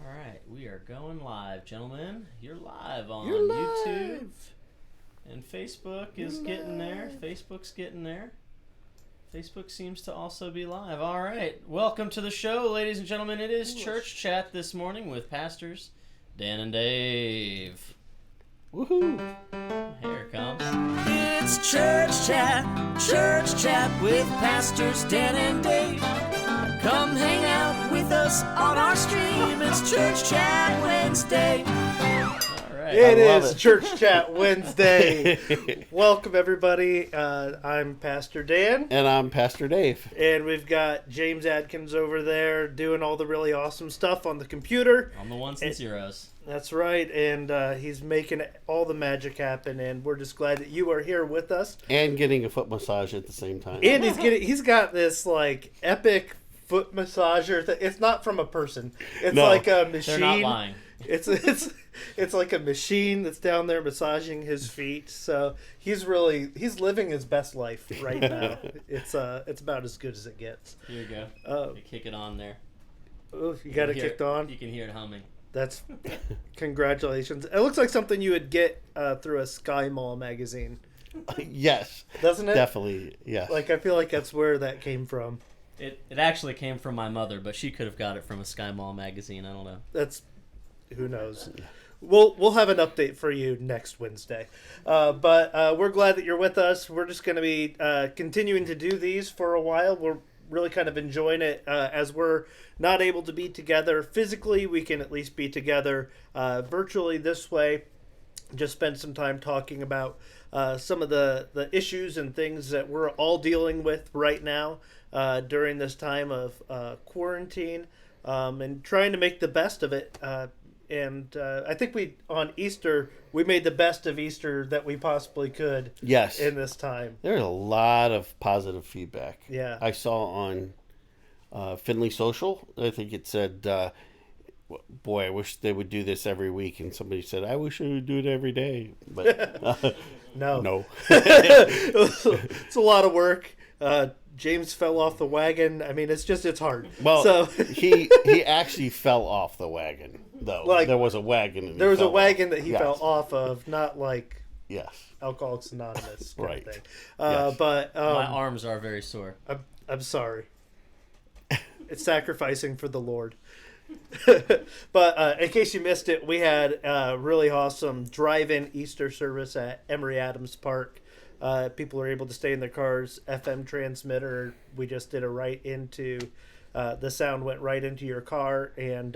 Alright, we are going live, gentlemen. You're live on YouTube. And Facebook is getting there. Facebook's getting there. Facebook seems to also be live. Alright, welcome to the show, ladies and gentlemen. It is Church Chat this morning with Pastors Dan and Dave. Woohoo! Here it comes. It's Church Chat with Pastors Dan and Dave. Come hang out with us on our stream. It's Church Chat Wednesday. It is Church Chat Wednesday. Welcome, everybody. I'm Pastor Dan. And I'm Pastor Dave. And we've got James Adkins over there doing all the really awesome stuff on the computer. On the ones and zeros. That's right. And he's making all the magic happen. And we're just glad that you are here with us. And getting a foot massage at the same time. And he's got this like epic foot massager. It's not from a person. It's like a machine. They're not lying. It's like a machine that's down there massaging his feet. So he's living his best life right now. It's about as good as it gets. Here you go. You kick it on there. Oh, you got it kicked on? You can hear it humming. That's congratulations. It looks like something you would get through a Sky Mall magazine. Yes. Doesn't it? Definitely, yes. Like, I feel like that's where that came from. It actually came from my mother, but she could have got it from a Sky Mall magazine. I don't know. Who knows? We'll have an update for you next Wednesday. But we're glad that you're with us. We're just going to be continuing to do these for a while. We're really kind of enjoying it. As we're not able to be together physically, we can at least be together virtually this way. Just spend some time talking about some of the issues and things that we're all dealing with right now during this time of quarantine, and trying to make the best of it. And I think on Easter, we made the best of Easter that we possibly could. Yes. In this time. There's a lot of positive feedback. Yeah. I saw on Finley Social, I think it said, boy, I wish they would do this every week. And somebody said, I wish I would do it every day. But no. It's a lot of work. James fell off the wagon. I mean, it's hard. Well, so he actually fell off the wagon, though. Like, there was a wagon. And there was a wagon off. that he Yes. fell off of, not like Yes. Alcoholics Anonymous kind Right. of thing. Yes. But My arms are very sore. I'm sorry. It's sacrificing for the Lord. But in case you missed it, we had a really awesome drive-in Easter service at Emory Adams Park. People are able to stay in their cars. FM transmitter. We just did the sound went right into your car, and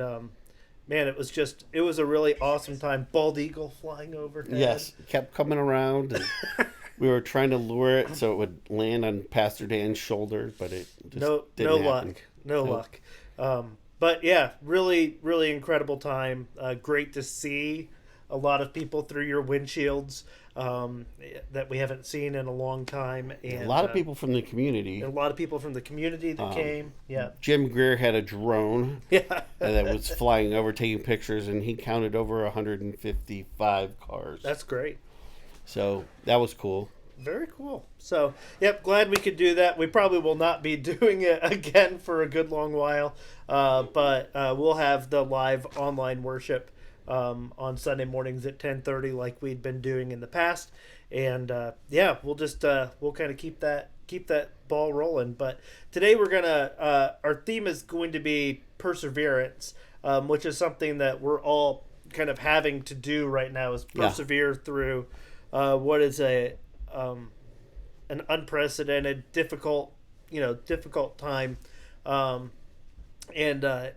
man, it was a really awesome time. Bald eagle flying overhead. Yes, kept coming around. And we were trying to lure it so it would land on Pastor Dan's shoulder, but it just didn't happen. No luck. But yeah, really, really incredible time. Great to see a lot of people through your windshields that we haven't seen in a long time. And a lot of people from the community. And a lot of people from the community that came. Yeah. Jim Greer had a drone that was flying over, taking pictures, and he counted over 155 cars. That's great. So that was cool. Very cool. So, yep, glad we could do that. We probably will not be doing it again for a good long while, but we'll have the live online worship on Sunday mornings at 10:30 like we'd been doing in the past. And we'll just we'll kind of keep that ball rolling. But today our theme is going to be perseverance, which is something that we're all kind of having to do right now, is persevere through what is an unprecedented, difficult time. And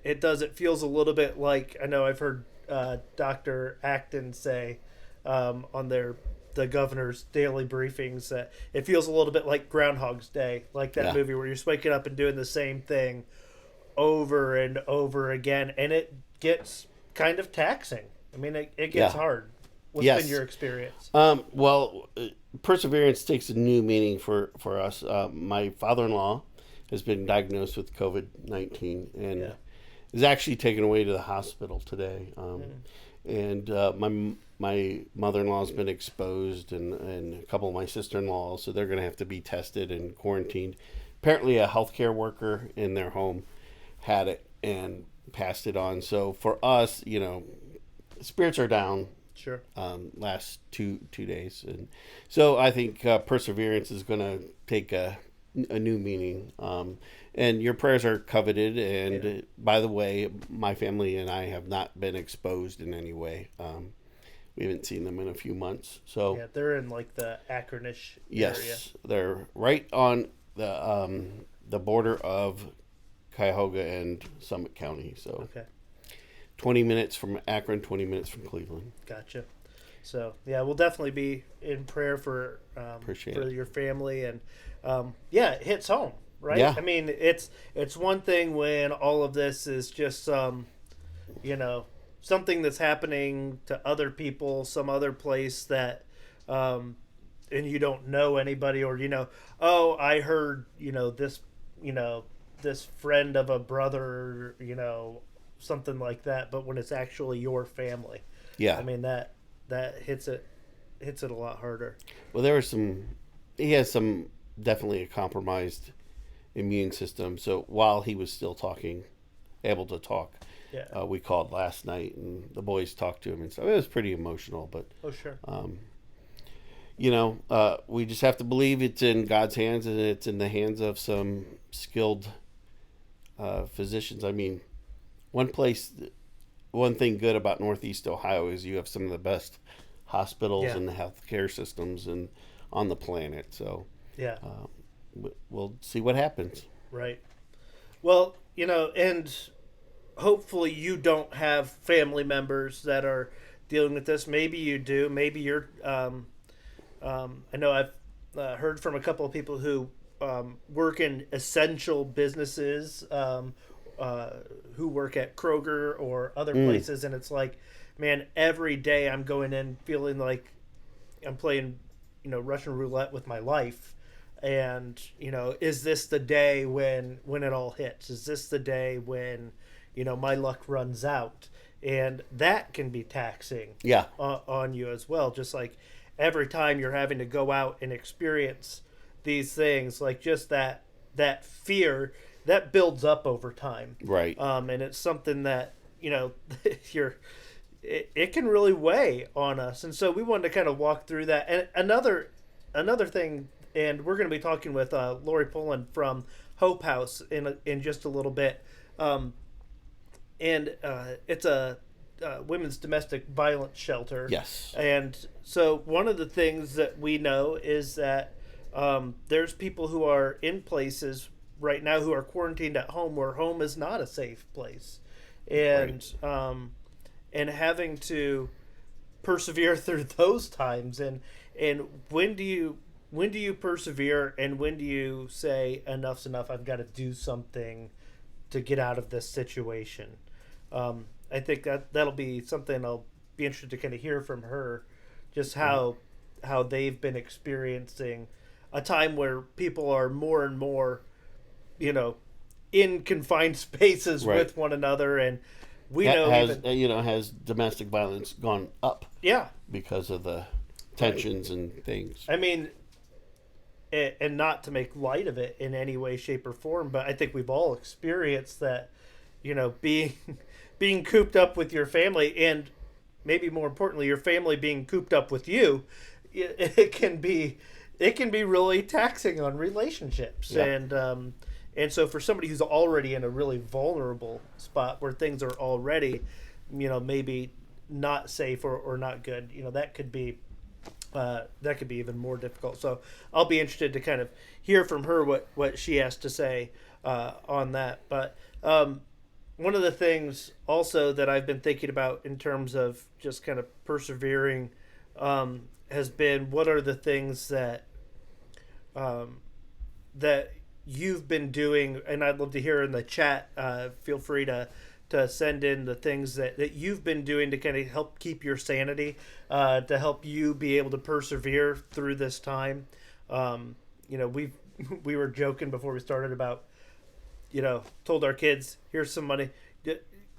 it feels a little bit like, I know I've heard Dr. Acton say on the governor's daily briefings that it feels a little bit like Groundhog's Day, like that movie where you're just waking up and doing the same thing over and over again, and it gets kind of taxing. I mean, it gets hard. What's been your experience? Perseverance takes a new meaning for us. My father-in-law has been diagnosed with COVID-19 and is actually taken away to the hospital today. And my mother-in-law's been exposed, and a couple of my sister-in-laws, so they're going to have to be tested and quarantined. Apparently a healthcare worker in their home had it, and passed it on. So for us, spirits are down. Sure. Last two days, and so I think perseverance is going to take a new meaning. And your prayers are coveted. And by the way, my family and I have not been exposed in any way. We haven't seen them in a few months. So yeah, they're in like the Akron-ish yes, area. they're right on the border of Cuyahoga and Summit County. So Okay. 20 minutes from Akron, 20 minutes from Cleveland. Gotcha. So yeah, we'll definitely be in prayer for your family, and it hits home, right? Yeah. I mean, it's one thing when all of this is just something that's happening to other people, some other place that, and you don't know anybody, or I heard this friend of a brother, something like that. But when it's actually your family, Yeah, I mean that hits it a lot harder. well, he has some definitely a compromised immune system. So while he was still able to talk, we called last night and the boys talked to him and stuff. It was pretty emotional, but Sure. We just have to believe it's in God's hands, and it's in the hands of some skilled physicians. I mean, one thing good about Northeast Ohio is you have some of the best hospitals and the healthcare systems on the planet. So we'll see what happens. Right. Well, and hopefully you don't have family members that are dealing with this. Maybe you do. Maybe you're. I know I've heard from a couple of people who work in essential businesses, who work at Kroger or other places, and it's like, man, every day I'm going in feeling like I'm playing, Russian roulette with my life. And, is this the day when it all hits? Is this the day when, my luck runs out? And that can be taxing on you as well. Just like every time you're having to go out and experience these things, like just that fear that builds up over time. Right. And it's something that, it can really weigh on us. And so we wanted to kind of walk through that. And another thing, and we're going to be talking with Laurie Pullen from Hope House in just a little bit. It's a women's domestic violence shelter. Yes. And so one of the things that we know is that there's people who are in places right now who are quarantined at home where home is not a safe place. And and having to persevere through those times. And when do you persevere, and when do you say enough's enough, I've got to do something to get out of this situation? I think that'll be something I'll be interested to kind of hear from her, just how they've been experiencing a time where people are more and more, in confined spaces with one another. And we has domestic violence gone up? Yeah. Because of the tensions and things. I mean, and not to make light of it in any way, shape, or form, but I think we've all experienced that, being cooped up with your family, and maybe more importantly, your family being cooped up with you, it can be really taxing on relationships. Yeah. And so for somebody who's already in a really vulnerable spot where things are already, maybe not safe or not good, that could be even more difficult. So I'll be interested to kind of hear from her what she has to say on that. But one of the things also that I've been thinking about in terms of just kind of persevering has been, what are the things that that you've been doing? And I'd love to hear in the chat. Feel free to send in the things that you've been doing to kind of help keep your sanity, to help you be able to persevere through this time. We were joking before we started about, told our kids, here's some money,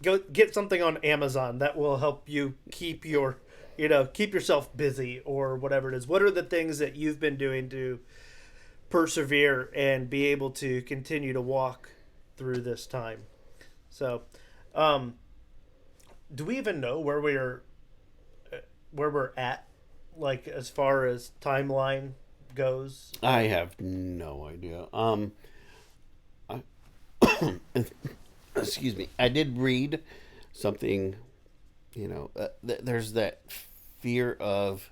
go get something on Amazon that will help you keep yourself busy or whatever it is. What are the things that you've been doing to persevere and be able to continue to walk through this time? So, do we even know where we're at, like as far as timeline goes? I have no idea. Excuse me. I did read something. There's that fear of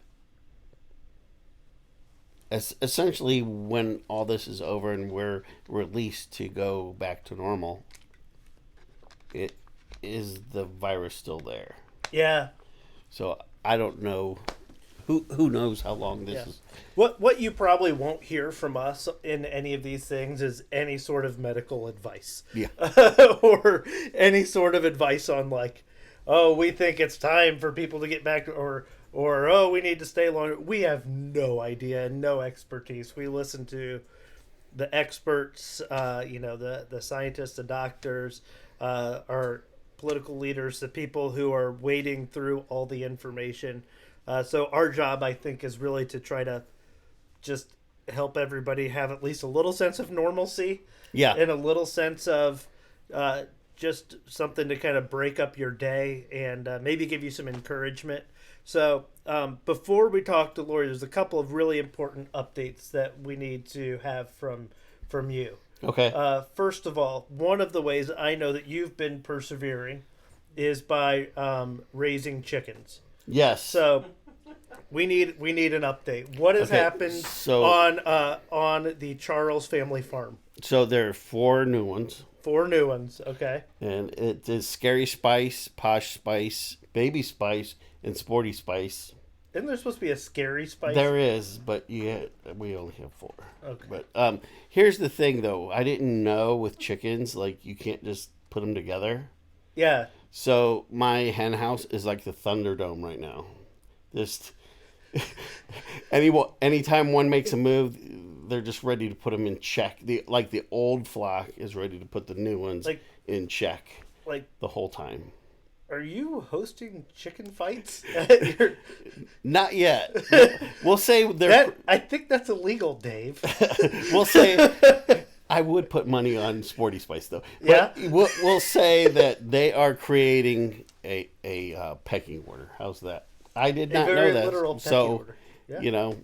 essentially when all this is over and we're released to go back to normal. Is the virus still there? Yeah. So I don't know. Who knows how long this is? What you probably won't hear from us in any of these things is any sort of medical advice. Yeah. Or any sort of advice on like, oh, we think it's time for people to get back to, or oh, we need to stay longer. We have no idea, no expertise. We listen to the experts, the scientists, the doctors, our political leaders, the people who are wading through all the information. So our job, I think, is really to try to just help everybody have at least a little sense of normalcy. Yeah. And a little sense of just something to kind of break up your day and maybe give you some encouragement. So before we talk to Laurie, there's a couple of really important updates that we need to have from you. Okay. First of all, one of the ways I know that you've been persevering is by raising chickens. Yes. So we need an update. What has happened on the Charles family farm? So there are 4 new ones. 4 new ones. Okay. And it is Scary Spice, Posh Spice, Baby Spice, and Sporty Spice. Isn't there supposed to be a Scary Spice? There is, but we only have 4. Okay. But here's the thing, though. I didn't know with chickens, like, you can't just put them together. Yeah. So my hen house is like the Thunderdome right now. Just anytime one makes a move, they're just ready to put them in check. The old flock is ready to put the new ones in check. Like the whole time. Are you hosting chicken fights? Not yet. We'll say I think that's illegal, Dave. We'll say I would put money on Sporty Spice though. But yeah. We'll say that they are creating a pecking order. How's that? I did not know that. Literal pecking order. Yeah. All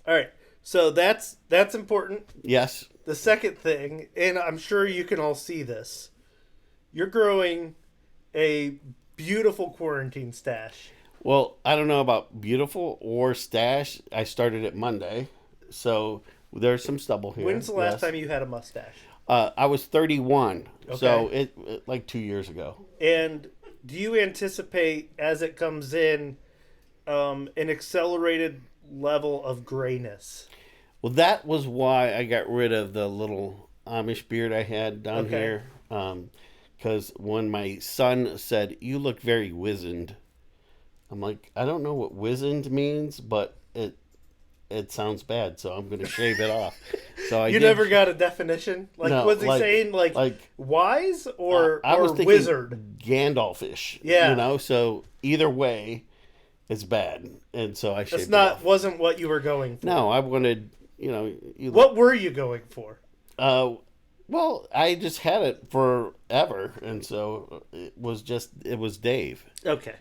right. So that's important. Yes. The second thing, and I'm sure you can all see this, you're growing a beautiful quarantine stash. Well, I don't know about beautiful or stash. I started it Monday, so there's some stubble here. When's the last time you had a mustache? I was 31, so it like 2 years ago. And do you anticipate, as it comes in, an accelerated level of grayness? Well, that was why I got rid of the little Amish beard I had down here. Because when my son said, "You look very wizened," I'm like, I don't know what wizened means, but it sounds bad, so I'm going to shave it off. So never got a definition? Was he saying wise or I was thinking wizard? Gandalfish. Yeah. So either way, it's bad. And so I shaved it off. Wasn't what you were going for. No, I wanted, What were you going for? Well, I just had it forever, and so it was Dave. Okay.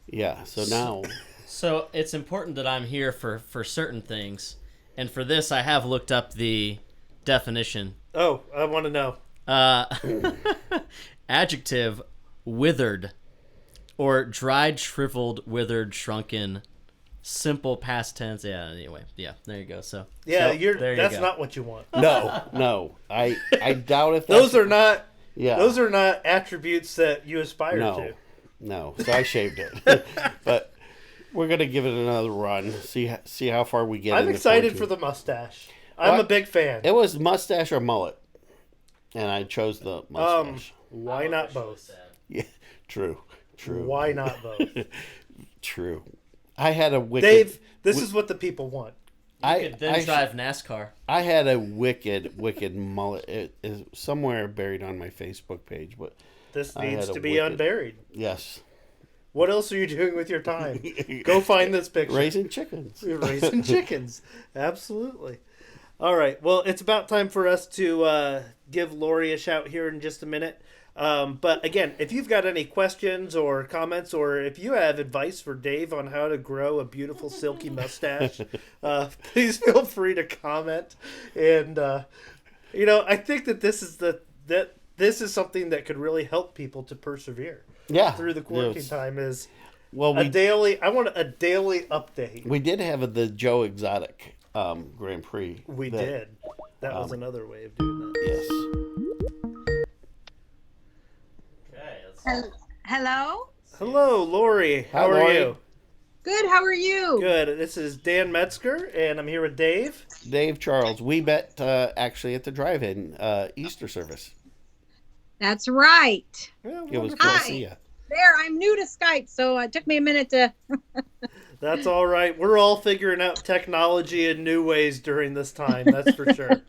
Yeah, so now... So it's important that I'm here for certain things, and for this I have looked up the definition. Oh, I want to know. Adjective, withered, or dried, shriveled, withered, shrunken, simple past tense. Yeah, anyway. Yeah, there you go. So that's not what you want. No. I doubt if those are not attributes that you aspire to. No. So I shaved it. But we're going to give it another run. See how far we get. I'm excited for the mustache. I'm a big fan. It was mustache or mullet. And I chose the mustache. Why not both? Yeah, true. Why not both? True. I had a wicked... Dave, this is what the people want. You could then drive NASCAR. I had a wicked mullet. It is somewhere buried on my Facebook page, but this needs to be unburied. Yes. What else are you doing with your time? Go find this picture. Raising chickens. Raising chickens. Absolutely. All right. Well, it's about time for us to give Laurie a shout here in just a minute. But again, if you've got any questions or comments, or if you have advice for Dave on how to grow a beautiful silky mustache, please feel free to comment. And I think that this is something that could really help people to persevere. Yeah, through the quarantine time is well, I want a daily update. We did have the Joe Exotic Grand Prix. We did. That was another way of doing that. Yes. Okay. Hello? Hello, Laurie. How Hi, are Laurie. you? Good, how are you? Good. This is Dan Metzger, and I'm here with Dave. Dave Charles. We met actually at the drive-in Easter service. That's right. Yeah, It was wonderful. good to Hi. see you. There, I'm new to Skype, so it took me a minute to... That's all right. We're all figuring out technology in new ways during this time. That's for sure.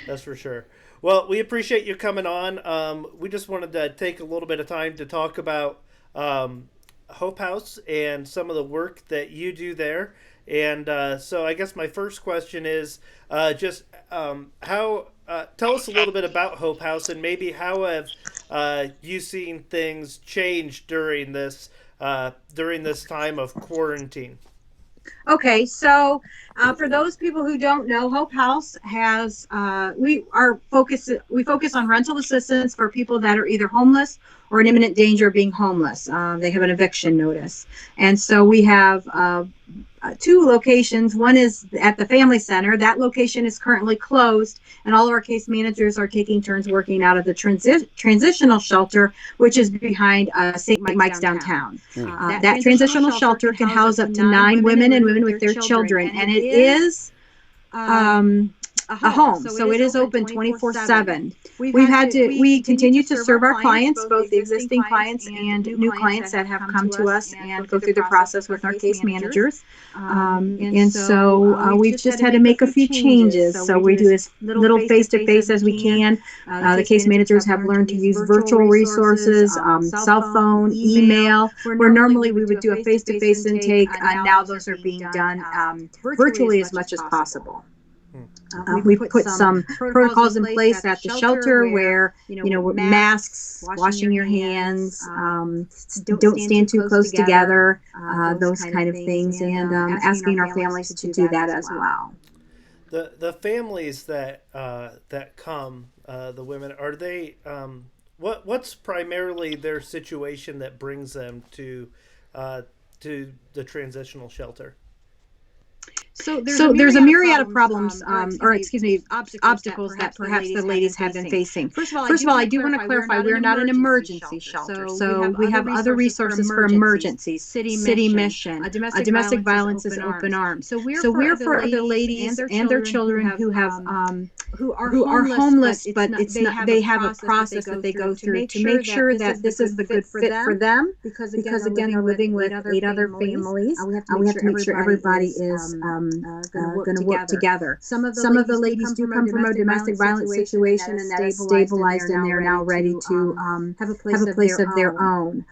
That's for sure. Well, we appreciate you coming on. We just wanted to take a little bit of time to talk about Hope House and some of the work that you do there. And so I guess my first question is how tell us a little bit about Hope House, and maybe how have you seen things change during this time of quarantine? Okay, so for those people who don't know, Hope House has we focus on rental assistance for people that are either homeless or in imminent danger of being homeless. They have an eviction notice, and so we have two locations. One is at the Family Center. That location is currently closed, and all of our case managers are taking turns working out of the transitional shelter, which is behind St. Mike's downtown. That transitional shelter can house up to 9 women and women with their children, and it is a home. So it is open 24/7. We continue to serve our clients, both the existing clients and new clients that have come to us and go through the process with our case managers. And so we've just had to make a few changes. So we do as little face-to-face as we can. The case managers have learned to use virtual resources, cell phone, email, where normally we would do a face-to-face intake. Now those are being done virtually as much as possible. We put some protocols in place at the shelter where, masks, washing your hands, don't stand too close together, those kind of things, and asking our families to do that as well. The families that come, the women, are they what's primarily their situation that brings them to the transitional shelter? So there's a myriad of problems, obstacles that perhaps the ladies have been facing. First of all, I do want to clarify we're not an emergency shelter. So we have other resources for emergencies. City mission, domestic violence is open arms. So we're for the ladies and their children who are homeless, but it's not. They have a process that they go through to make sure that this is the good fit for them. Because again, they're living with 8 other families. We have to make sure everybody is going to work together. Some of the ladies do come from a domestic violence situation, and that is stabilized, and they're now ready to have a place of their own.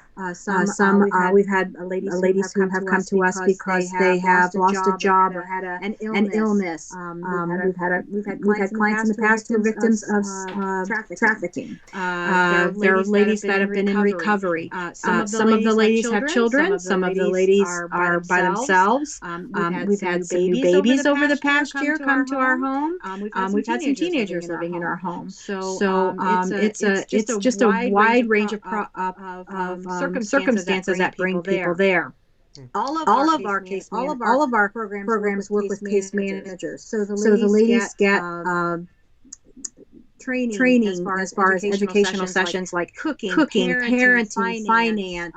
We've had ladies who have come to us because they have lost a job or had an illness. We've had clients in the past who are victims of trafficking. There are ladies that have been in recovery. Some of the ladies have children. Some of the ladies are by themselves. We've had some new babies over the past year come to our home. We've had some teenagers living in our home. So it's just a wide range of circumstances that bring people there. All of our programs work with case managers. So the ladies get training as far as educational sessions like cooking, parenting, finance,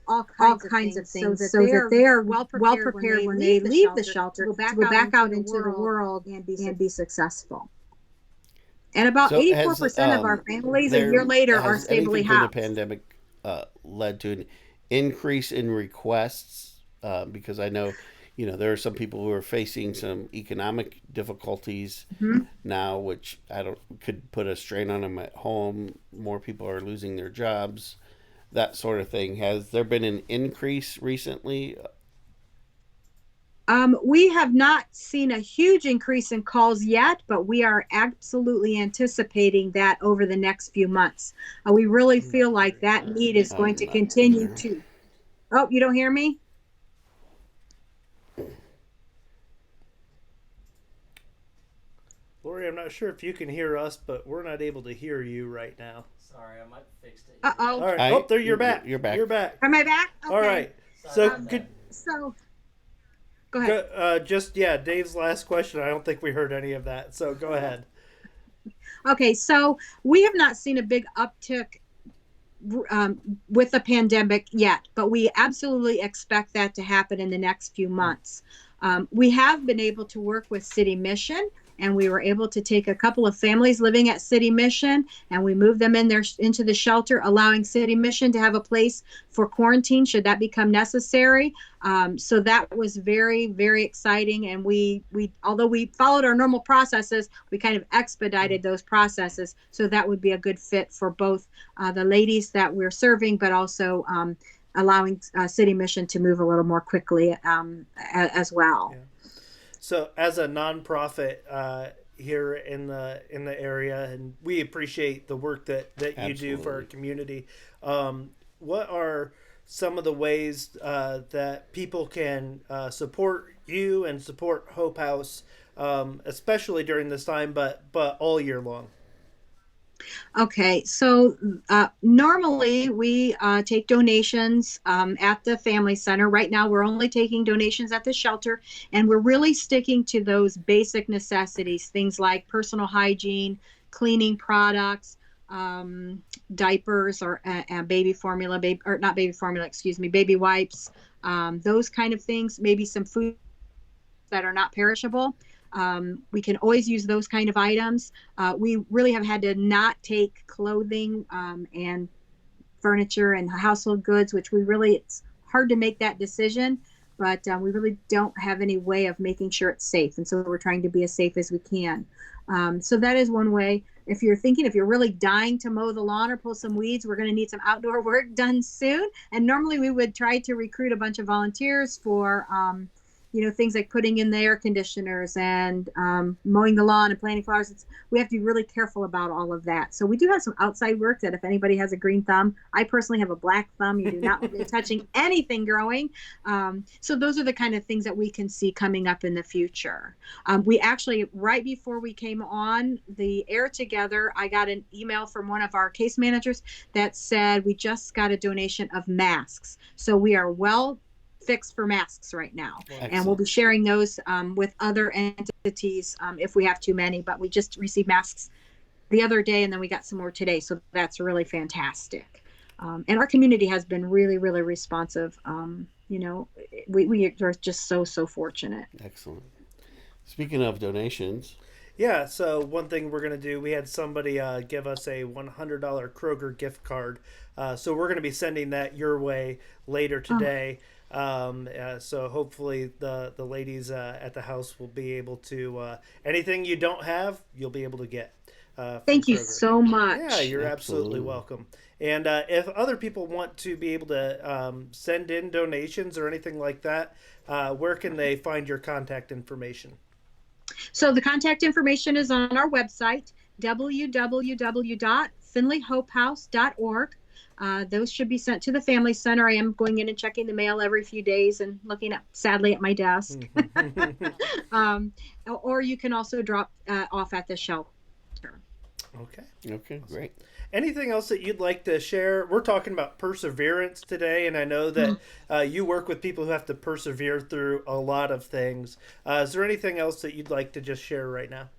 all kinds of things, so that they're well prepared when they leave the shelter to go back out into the world and be successful. And about 84% of our families a year later are stably housed. The pandemic led to an increase in requests because I know, there are some people who are facing some economic difficulties now, which could put a strain on them at home. More people are losing their jobs, that sort of thing. Has there been an increase recently? We have not seen a huge increase in calls yet, but we are absolutely anticipating that over the next few months. We really feel like that need is going to I'm not continue either. to. Oh, you don't hear me? Laurie, I'm not sure if you can hear us, but we're not able to hear you right now. Sorry, I might have fixed it. All Uh-oh. right. Hi. Oh, there you're back. You're back. You're back. Am I back? Okay. All right. Sorry So about could that. So, go ahead. Dave's last question. I don't think we heard any of that. So go ahead. Okay, so we have not seen a big uptick with the pandemic yet, but we absolutely expect that to happen in the next few months. We have been able to work with City Mission, and we were able to take a couple of families living at City Mission, and we moved them into the shelter, allowing City Mission to have a place for quarantine should that become necessary. So that was very, very exciting, and we although we followed our normal processes, we kind of expedited those processes, so that would be a good fit for both the ladies that we're serving, but also allowing City Mission to move a little more quickly as well. Yeah. So, as a nonprofit here in the area, and we appreciate the work that you do for our community. What are some of the ways that people can support you and support Hope House, especially during this time, but all year long? Okay, so normally we take donations at the Family Center. Right now, we're only taking donations at the shelter, and we're really sticking to those basic necessities, things like personal hygiene, cleaning products, diapers or baby formula, baby wipes, those kind of things, maybe some food that are not perishable. We can always use those kind of items. We really have had to not take clothing and furniture and household goods, which it's hard to make that decision, but we really don't have any way of making sure it's safe. And so we're trying to be as safe as we can. So that is one way. If you're really dying to mow the lawn or pull some weeds, we're going to need some outdoor work done soon. And normally we would try to recruit a bunch of volunteers for things like putting in the air conditioners and mowing the lawn and planting flowers. We have to be really careful about all of that. So we do have some outside work that if anybody has a green thumb, I personally have a black thumb. You do not want me touching anything growing. So those are the kind of things that we can see coming up in the future. We actually, right before we came on the air together, I got an email from one of our case managers that said we just got a donation of masks. So we are well fixed for masks right now. Excellent. And we'll be sharing those with other entities if we have too many, but we just received masks the other day and then we got some more today, so that's really fantastic. And our community has been really, really responsive. We are just so fortunate. Excellent. Speaking of donations, Yeah, so one thing we're going to do, we had somebody give us a $100 Kroger gift card. So we're going to be sending that your way later today. So hopefully the ladies at the house will be able to, anything you don't have, you'll be able to get. Thank you Kroger. so much. Yeah, you're absolutely welcome. And if other people want to be able to send in donations or anything like that, where can they find your contact information? So the contact information is on our website, www.finleyhopehouse.org. Those should be sent to the Family Center. I am going in and checking the mail every few days and looking sadly at my desk. Or you can also drop off at the shelter. okay, great. Anything else that you'd like to share? We're talking about perseverance today, and I know that you work with people who have to persevere through a lot of things. Is there anything else that you'd like to just share right now?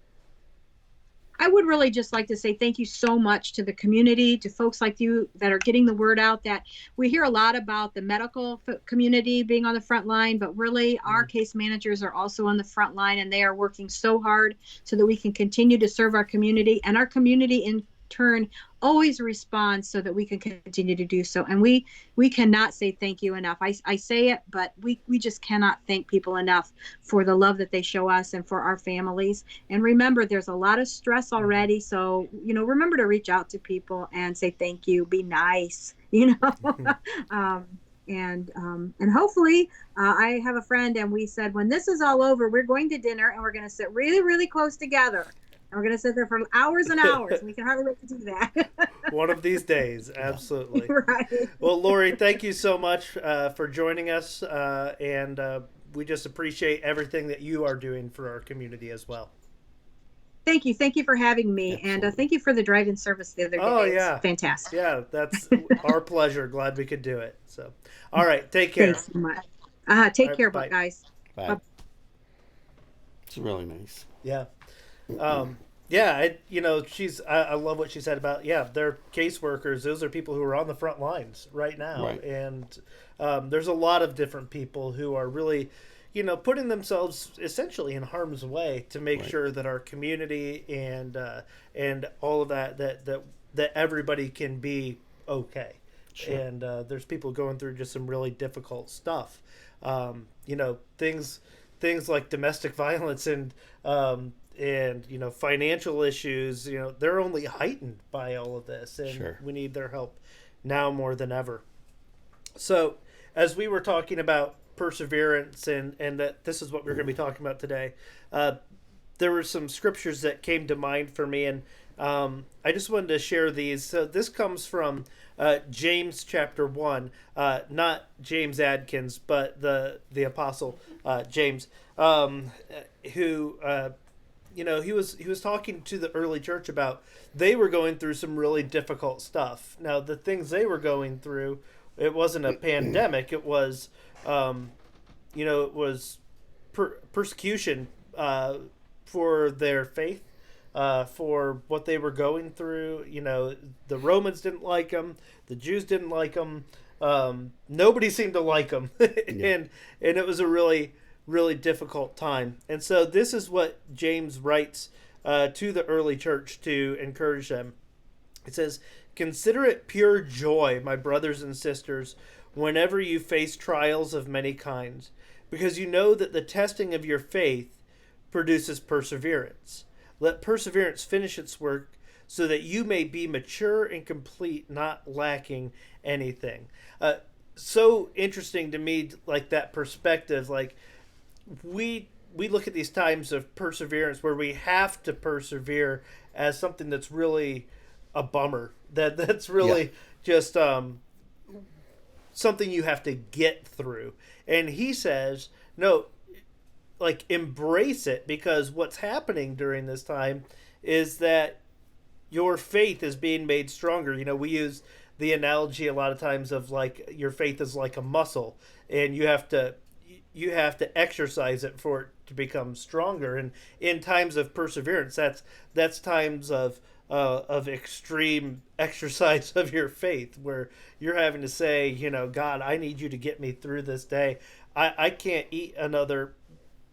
I would really just like to say thank you so much to the community, to folks like you that are getting the word out. That we hear a lot about the medical community being on the front line, but really our case managers are also on the front line, and they are working so hard so that we can continue to serve our community, and our community in turn always responds so that we can continue to do so. And we cannot say thank you enough. I say it, but we just cannot thank people enough for the love that they show us and for our families. And remember, there's a lot of stress already. So, remember to reach out to people and say thank you, be nice, And hopefully, I have a friend, and we said when this is all over, we're going to dinner, and we're going to sit really, really close together, and we're going to sit there for hours and hours. We can hardly wait to do that. One of these days, absolutely. Right. Well, Laurie, thank you so much for joining us, and we just appreciate everything that you are doing for our community as well. Thank you. Thank you for having me. Absolutely. And thank you for the drive-in service the other day. Oh, It was yeah. fantastic. Yeah, that's our pleasure. Glad we could do it. So, all right, take care. Thanks so much. Take All right, care, bye. guys. Bye. It's really nice. Yeah. Yeah, I love what she said about, they're caseworkers. Those are people who are on the front lines right now. Right. And there's a lot of different people who are really, putting themselves essentially in harm's way to make Right. sure that our community and all of that everybody can be okay. Sure. And there's people going through just some really difficult stuff. Things like domestic violence and financial issues, they're only heightened by all of this, and Sure. we need their help now more than ever. So as we were talking about perseverance and that this is what we're going to be talking about today, there were some scriptures that came to mind for me, and I just wanted to share these. So this comes from James chapter 1, not James Adkins, but the apostle James, who he was talking to the early church about they were going through some really difficult stuff. Now the things they were going through, it wasn't a pandemic. It was, it was persecution for their faith. For what they were going through, the Romans didn't like them, the Jews didn't like them, nobody seemed to like them, and it was a really, really difficult time. And so this is what James writes to the early church to encourage them. It says, "Consider it pure joy, my brothers and sisters, whenever you face trials of many kinds, because you know that the testing of your faith produces perseverance. Let perseverance finish its work so that you may be mature and complete, not lacking anything." So interesting to me, like that perspective. Like we look at these times of perseverance where we have to persevere as something that's really a bummer. That's really just something you have to get through. And he says, no, like embrace it, because what's happening during this time is that your faith is being made stronger. We use the analogy a lot of times of like your faith is like a muscle, and you have to exercise it for it to become stronger. And in times of perseverance, that's times of extreme exercise of your faith, where you're having to say, God, I need you to get me through this day. I can't eat another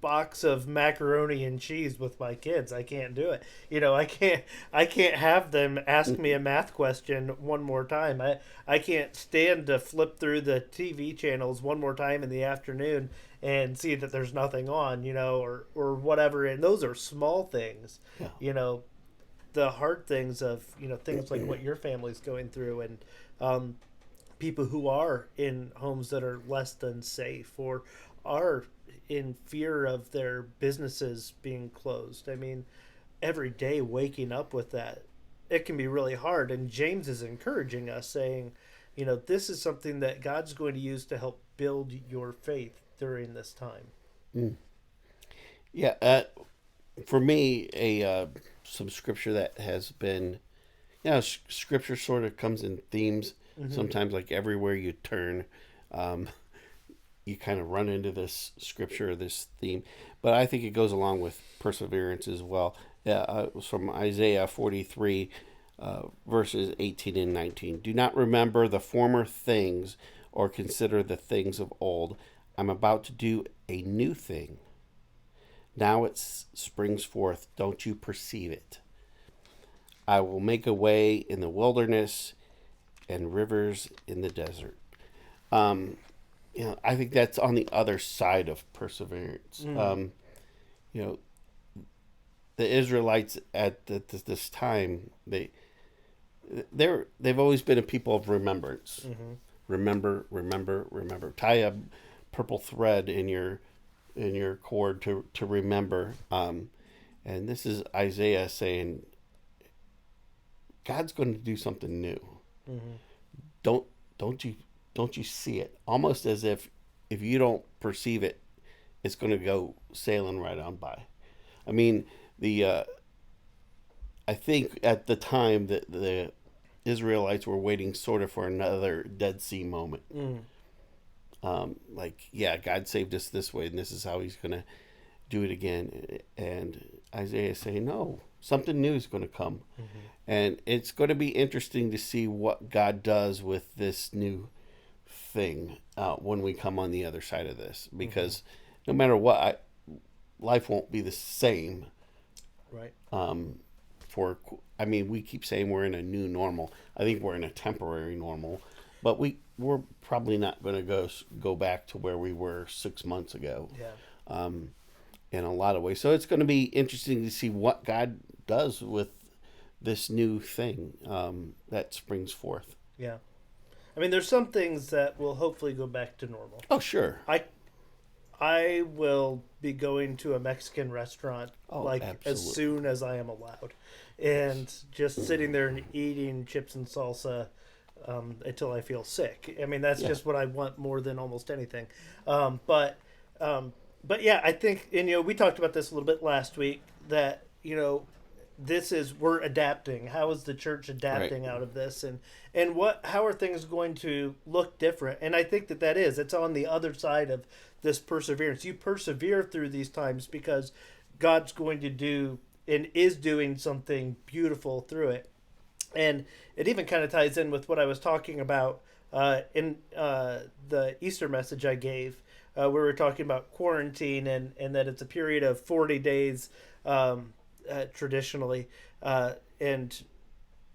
box of macaroni and cheese with my kids. I can't do it. I can't have them ask me a math question one more time. I can't stand to flip through the TV channels one more time in the afternoon and see that there's nothing on, or whatever. And those are small things. Yeah. The hard things of, things like what your family's going through, and people who are in homes that are less than safe or are in fear of their businesses being closed. I mean, every day waking up with that, it can be really hard. And James is encouraging us, saying, this is something that God's going to use to help build your faith during this time. Yeah, for me, some scripture that has been, scripture sort of comes in themes. Mm-hmm. Sometimes, like everywhere you turn, you kind of run into this scripture or this theme. But I think it goes along with perseverance as well. It was from Isaiah 43, verses 18 and 19. "Do not remember the former things or consider the things of old. I'm about to do a new thing. Now it springs forth. Don't you perceive it? I will make a way in the wilderness and rivers in the desert." I think that's on the other side of perseverance. The Israelites at this time, they've always been a people of remembrance. remember, remember, remember. Tie a purple thread in your cord to remember. And this is Isaiah saying, God's going to do something new. Mm-hmm. Don't you see it? Almost as if you don't perceive it, it's going to go sailing right on by. I mean, I think at the time that the Israelites were waiting sort of for another Dead Sea moment. God saved us this way, and this is how he's going to do it again. And Isaiah is saying, no, something new is going to come. Mm-hmm. And it's going to be interesting to see what God does with this new thing when we come on the other side of this. Because no matter what, life won't be the same. Right. We keep saying we're in a new normal. I think we're in a temporary normal. But we're probably not going to go back to where we were 6 months ago. Yeah. In a lot of ways. So it's going to be interesting to see what God does with this new thing that springs forth. Yeah. I mean, there's some things that will hopefully go back to normal. Oh, sure. I will be going to a Mexican restaurant absolutely. as soon as I am allowed. And just sitting there and eating chips and salsa until I feel sick. I mean, that's just what I want more than almost anything. But yeah, I think, and we talked about this a little bit last week, that we're adapting. How is the church adapting out of this, and how are things going to look different? And I think that is, it's on the other side of this perseverance. You persevere through these times because God's going to do and is doing something beautiful through it. And it even kind of ties in with what I was talking about in the Easter message I gave, where we were talking about quarantine and that it's a period of 40 days traditionally, and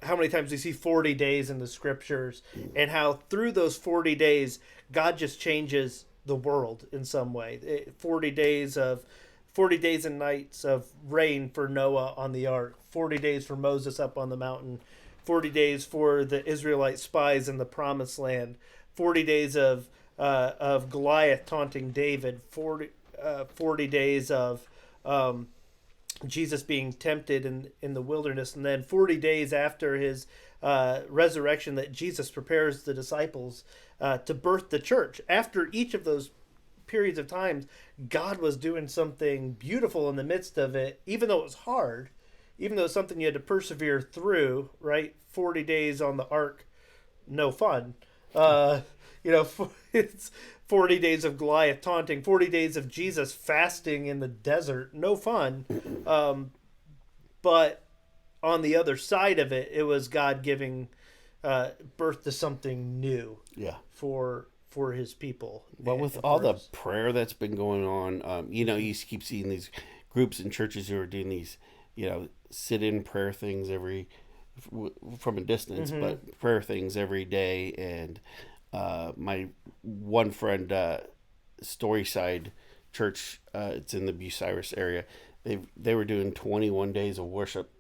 how many times we see 40 days in the scriptures, and how through those 40 days, God just changes the world in some way. 40 days and nights of rain for Noah on the ark, 40 days for Moses up on the mountain, 40 days for the Israelite spies in the promised land, 40 days of Goliath taunting David, 40 days of Jesus being tempted in the wilderness, and then 40 days after his resurrection that Jesus prepares the disciples to birth the church. After each of those periods of times, God was doing something beautiful in the midst of it, even though it was hard, even though it's something you had to persevere through, right? 40 days on the ark, no fun. It's 40 days of Goliath taunting, 40 days of Jesus fasting in the desert, no fun. But on the other side of it, it was God giving birth to something new. Yeah. For his people. Well, with all the prayer that's been going on, you keep seeing these groups and churches who are doing these, sit-in prayer things from a distance, but prayer things every day. And my one friend, Storyside Church, it's in the Bucyrus area. They were doing 21 days of worship.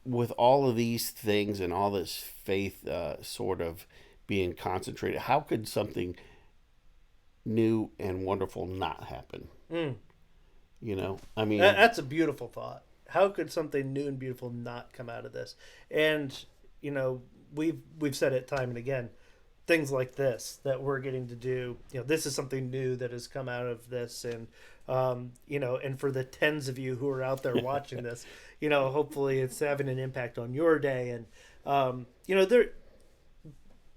With all of these things and all this faith sort of being concentrated, how could something new and wonderful not happen? That's a beautiful thought. How could something new and beautiful not come out of this? And we've said it time and again, things like this that we're getting to do, this is something new that has come out of this. And and for the tens of you who are out there watching this, hopefully it's having an impact on your day. And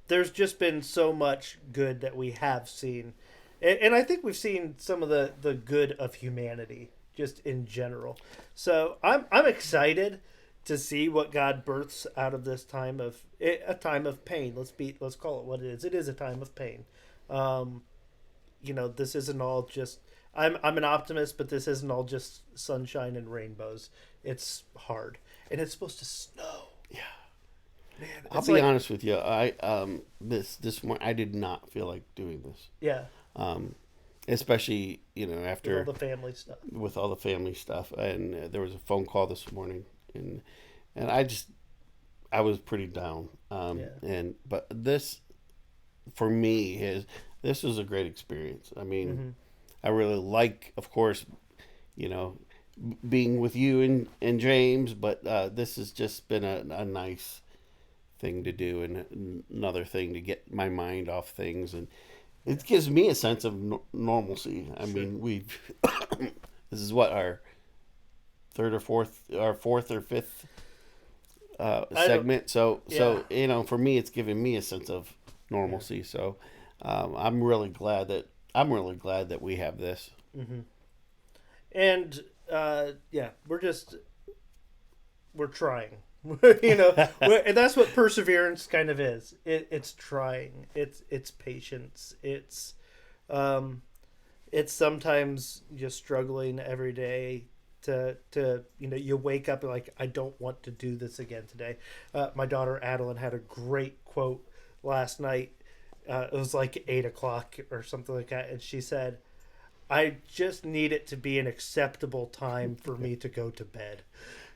there's just been so much good that we have seen. And I think we've seen some of the good of humanity just in general. So I'm excited to see what God births out of this time of pain. Let's call it what it is. It is a time of pain. This isn't all just, I'm an optimist, but this isn't all just sunshine and rainbows. It's hard, and it's supposed to snow. Yeah. Man, I'll be honest with you. This morning I did not feel like doing this. Yeah. Especially after with all the family stuff, and there was a phone call this morning, and I was pretty down. But this for me is this was a great experience. I mean, I really like, of course, being with you and James, but this has just been a nice thing to do and another thing to get my mind off things, and it gives me a sense of normalcy. I mean, we've this is what our fourth or fifth segment. So for me, it's giving me a sense of normalcy. So I'm really glad that we have this. And we're trying. And that's what perseverance kind of is. It's trying. It's patience. It's sometimes just struggling every day to you wake up and like, I don't want to do this again today. My daughter Adeline had a great quote last night. It was like 8:00 or something like that, and she said, I just need it to be an acceptable time for me to go to bed.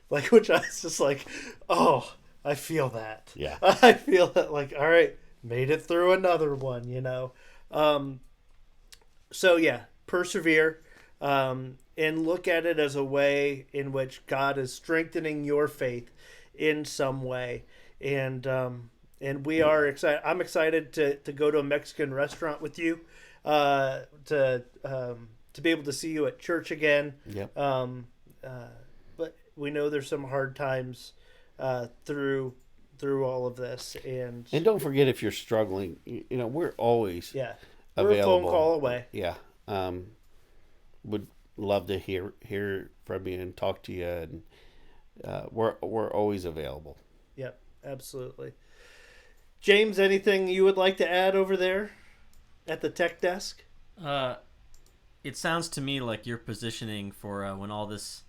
Like, which I was just like, oh, I feel that. Yeah. I feel that, like, all right, made it through another one, So, yeah, persevere and look at it as a way in which God is strengthening your faith in some way. And we are excited. I'm excited to go to a Mexican restaurant with you. To be able to see you at church again. Yep. But we know there's some hard times through all of this, and don't forget, if you're struggling, we're always we're available. a phone call away. Yeah. Would love to hear from you and talk to you, and we're always available. Yep, absolutely. James, anything you would like to add over there at the tech desk? It sounds to me like you're positioning for when all this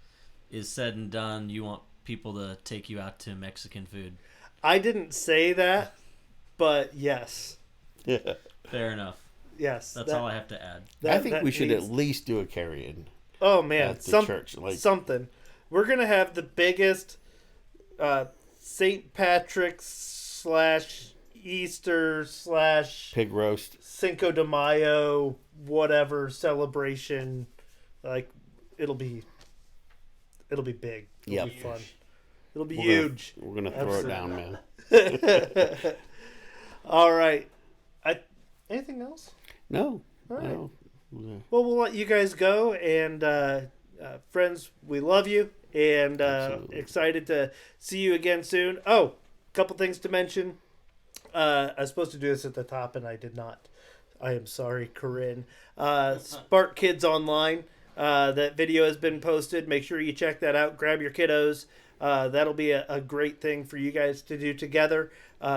is said and done, you want people to take you out to Mexican food. I didn't say that, but yes. Yeah. Fair enough. Yes. That's all I have to add. I think we should at least do a carry-in. Oh, man. At the church. Something. We're going to have the biggest St. Patrick's / Easter / pig roast, Cinco de Mayo, whatever celebration. Like, it'll be big. It'll be fun. It'll be huge. We're gonna throw it down, man. All right. Anything else? No. All right. No. Well, we'll let you guys go, and friends, we love you, and excited to see you again soon. Oh, a couple things to mention. I was supposed to do this at the top, and I did not. I am sorry, Corinne. Spark Kids Online. That video has been posted. Make sure you check that out. Grab your kiddos. That'll be a great thing for you guys to do together.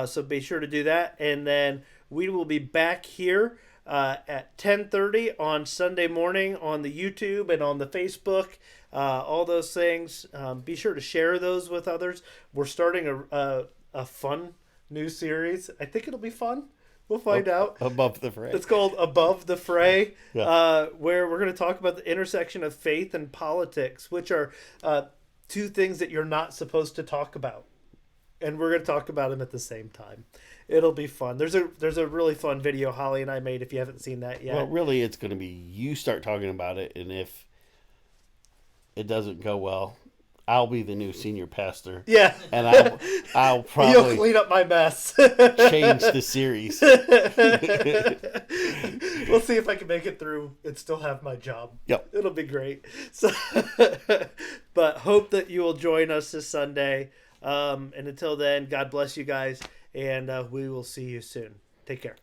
So be sure to do that. And then we will be back here at 10:30 on Sunday morning on the YouTube and on the Facebook. All those things. Be sure to share those with others. We're starting a fun new series. I think it'll be fun. We'll find out. Above the Fray. It's called Above the Fray, Yeah. where we're going to talk about the intersection of faith and politics, which are two things that you're not supposed to talk about. And we're going to talk about them at the same time. It'll be fun. There's a really fun video Holly and I made, if you haven't seen that yet. Well, really, it's going to be you start talking about it, and if it doesn't go well, I'll be the new senior pastor. Yeah. And I'll probably You'll clean up my mess. change the series. We'll see if I can make it through and still have my job. Yep. It'll be great. So, but hope that you will join us this Sunday. And until then, God bless you guys, and we will see you soon. Take care.